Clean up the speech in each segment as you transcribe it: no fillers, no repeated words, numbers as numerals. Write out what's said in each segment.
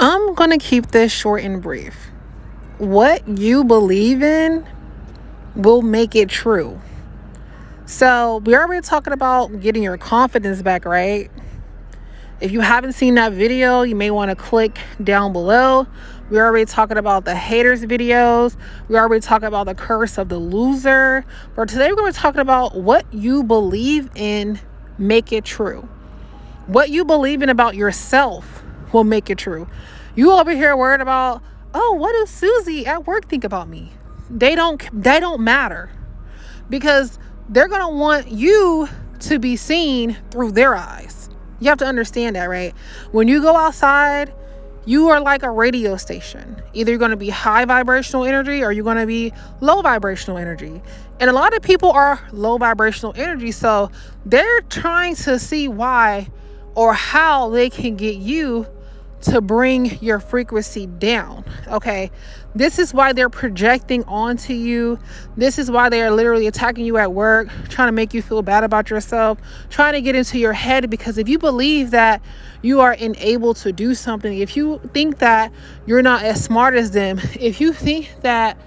I'm going to keep this short and brief. What you believe in will make it true. So, we already talking about getting your confidence back, right? If you haven't seen that video, you may want to click down below. We're already talking about the haters videos. We're already talking about the curse of the loser. But today we're going to be talking about what you believe in, make it true. What you believe in about yourself will make it true. You over here worried about, oh, what does Susie at work think about me? They don't matter, because they're going to want you to be seen through their eyes. You have to understand that, right? When you go outside, you are like a radio station. Either you're going to be high vibrational energy or you're going to be low vibrational energy. And a lot of people are low vibrational energy. So they're trying to see why or how they can get you to bring your frequency down. Okay. This is why they're projecting onto you. This is why they are literally attacking you at work, trying to make you feel bad about yourself, trying to get into your head. Because if you believe that you are unable to do something, if you think that you're not as smart as them, if you think that,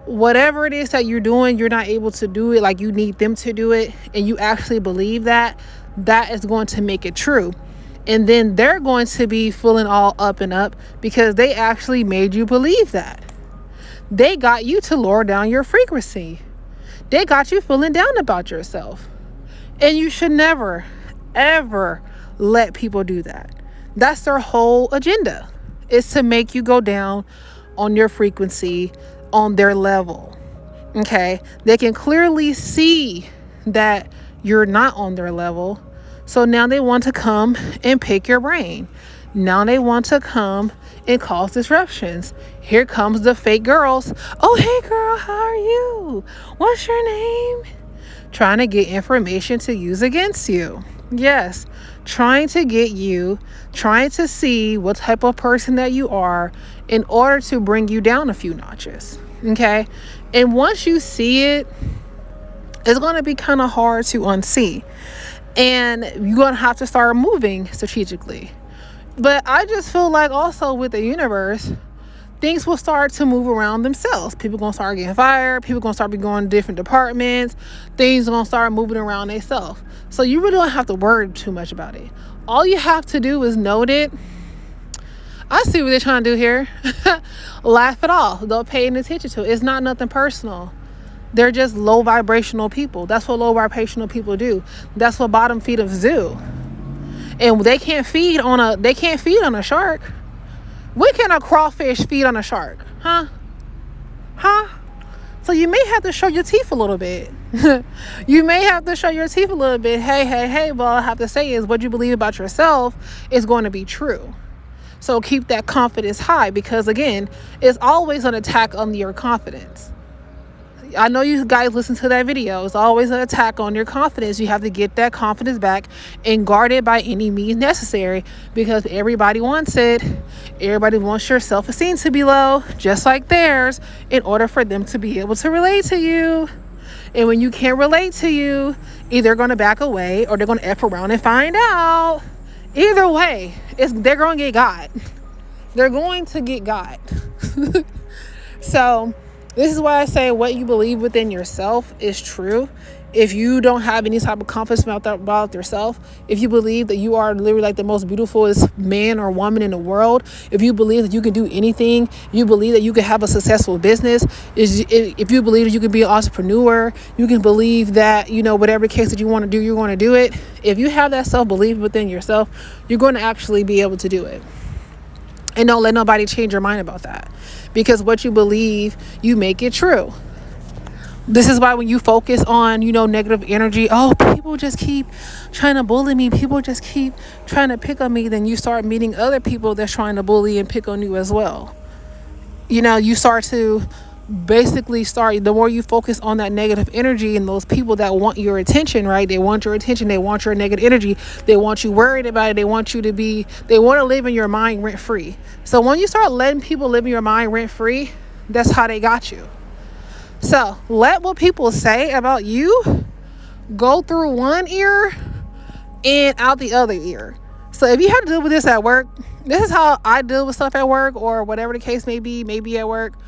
whatever it is that you're doing, you're not able to do it like you need them to do it, and you actually believe that, that is going to make it true. And then they're going to be feeling all up and up because they actually made you believe that. They got you to lower down your frequency. They got you feeling down about yourself. And you should never, ever let people do that. That's their whole agenda, is to make you go down on your frequency, on their level. Okay? They can clearly see that you're not on their level. So now they want to come and pick your brain. Now they want to come and cause disruptions. Here comes the fake girls. Oh, hey girl, how are you? What's your name? Trying to get information to use against you. Yes, trying to get you, trying to see what type of person that you are in order to bring you down a few notches. Okay? And once you see it, it's going to be kind of hard to unsee. And you're going to have to start moving strategically. But I just feel like also with the universe, things will start to move around themselves. People going to start getting fired. People going to start going to different departments. Things are going to start moving around themselves. So you really don't have to worry too much about it. All you have to do is note it. I see what they're trying to do here. Laugh it off. Don't pay any attention to it. It's not nothing personal. They're just low vibrational people. That's what low vibrational people do. That's what bottom feeders do. And they can't feed on a shark. When can a crawfish feed on a shark? Huh? So you may have to show your teeth a little bit. You may have to show your teeth a little bit. Hey, but all I have to say is what you believe about yourself is going to be true. So keep that confidence high, because again, it's always an attack on your confidence. I know you guys listen to that video. It's always an attack on your confidence. You have to get that confidence back and guard it by any means necessary, because everybody wants it. Everybody wants your self-esteem to be low, just like theirs, in order for them to be able to relate to you. And when you can't relate to you, either they're going to back away or they're going to F around and find out. Either way, they're going to get got. They're going to get got. So this is why I say what you believe within yourself is true. If you don't have any type of confidence about yourself, if you believe that you are literally like the most beautifulest man or woman in the world, if you believe that you can do anything, you believe that you can have a successful business, if you believe that you can be an entrepreneur, you can believe that, whatever case that you want to do, you're going to do it. If you have that self-belief within yourself, you're going to actually be able to do it. And don't let nobody change your mind about that. Because what you believe, you make it true. This is why when you focus on, negative energy, people just keep trying to bully me, people just keep trying to pick on me, then you start meeting other people that's trying to bully and pick on you as well. You start to the more you focus on that negative energy and those people that want your attention, right? They want your attention. They want your negative energy. They want you worried about it. They want to live in your mind rent free. So when you start letting people live in your mind rent free, that's how they got you. So let what people say about you go through one ear and out the other ear. So if you have to deal with this at work, this is how I deal with stuff at work, or whatever the case may be, maybe at work.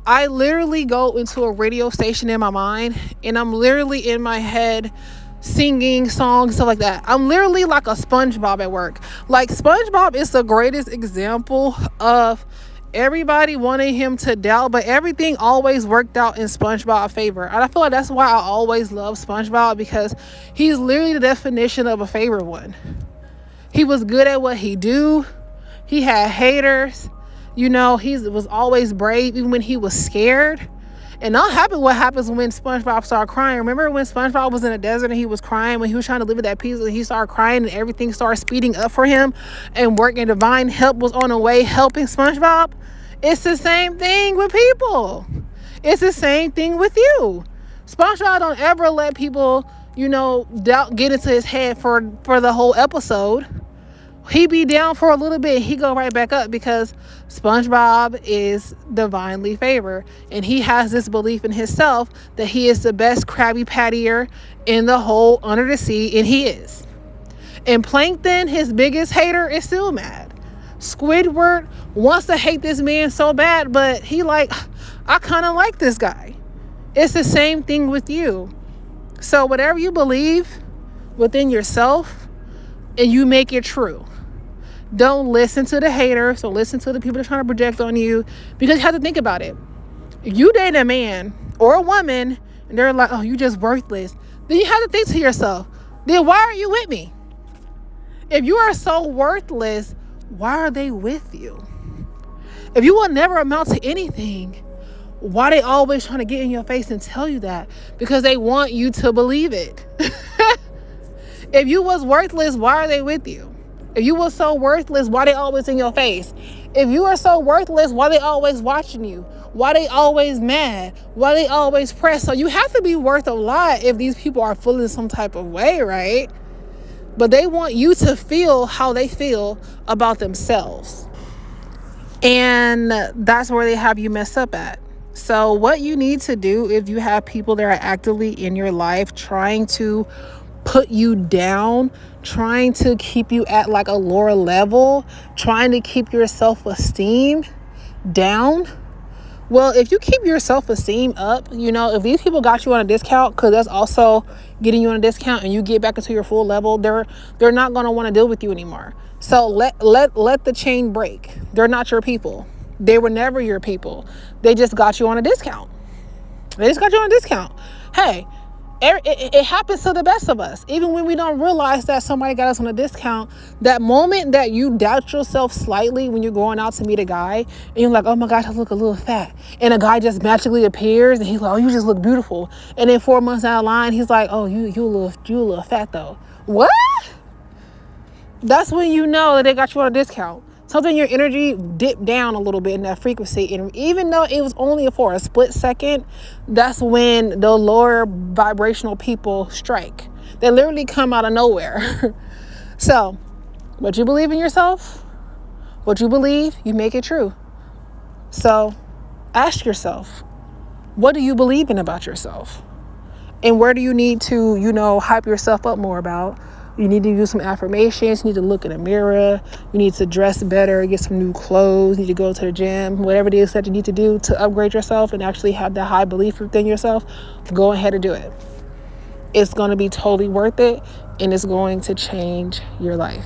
I literally go into a radio station in my mind, and I'm literally in my head singing songs, stuff like that. I'm literally like a SpongeBob at work. Like, SpongeBob is the greatest example of everybody wanting him to doubt, but everything always worked out in SpongeBob's favor. And I feel like that's why I always love SpongeBob, because he's literally the definition of a favorite one. He was good at what he do. He had haters. He was always brave, even when he was scared. And not happy what happens when SpongeBob started crying. Remember when SpongeBob was in the desert and he was crying when he was trying to live with that peace, and he started crying and everything started speeding up for him, and work and divine help was on the way helping SpongeBob? It's the same thing with people. It's the same thing with you. SpongeBob don't ever let people, doubt get into his head for the whole episode. He be down for a little bit, he go right back up, because SpongeBob is divinely favored, and he has this belief in himself that he is the best Krabby Pattier in the whole under the sea, and he is. And Plankton, his biggest hater, is still mad. Squidward wants to hate this man so bad, but he like, I kind of like this guy. It's the same thing with you. So whatever you believe within yourself, and you make it true. Don't listen to the haters. Don't listen to the people that are trying to project on you, because you have to think about it. If you date a man or a woman and they're like, oh, you just worthless, then you have to think to yourself, then why are you with me? If you are so worthless, why are they with you? If you will never amount to anything, why are they always trying to get in your face and tell you that? Because they want you to believe it. If you was worthless, why are they with you? If you were so worthless, why they always in your face? If you are so worthless, why they always watching you? Why they always mad? Why they always pressed? So you have to be worth a lot if these people are feeling some type of way, right? But they want you to feel how they feel about themselves. And that's where they have you messed up at. So what you need to do, if you have people that are actively in your life trying to put you down, trying to keep you at like a lower level, trying to keep your self-esteem down, well, if you keep your self-esteem up, if these people got you on a discount, because that's also getting you on a discount, and you get back into your full level, they're not going to want to deal with you anymore. So let the chain break. They're not your people. They were never your people. They just got you on a discount. Hey, it happens to the best of us. Even when we don't realize that somebody got us on a discount, that moment that you doubt yourself slightly when you're going out to meet a guy, and you're like, oh my gosh, I look a little fat. And a guy just magically appears and he's like, oh, you just look beautiful. And then 4 months down the line, he's like, oh, you a little fat though. What? That's when you know that they got you on a discount. Something your energy dipped down a little bit in that frequency. And even though it was only for a split second, that's when the lower vibrational people strike. They literally come out of nowhere. So, what you believe in yourself, what you believe, you make it true. So, ask yourself, what do you believe in about yourself? And where do you need to, hype yourself up more about? You need to do some affirmations. You need to look in a mirror. You need to dress better, get some new clothes. You need to go to the gym. Whatever it is that you need to do to upgrade yourself and actually have that high belief within yourself, go ahead and do it. It's going to be totally worth it, and it's going to change your life.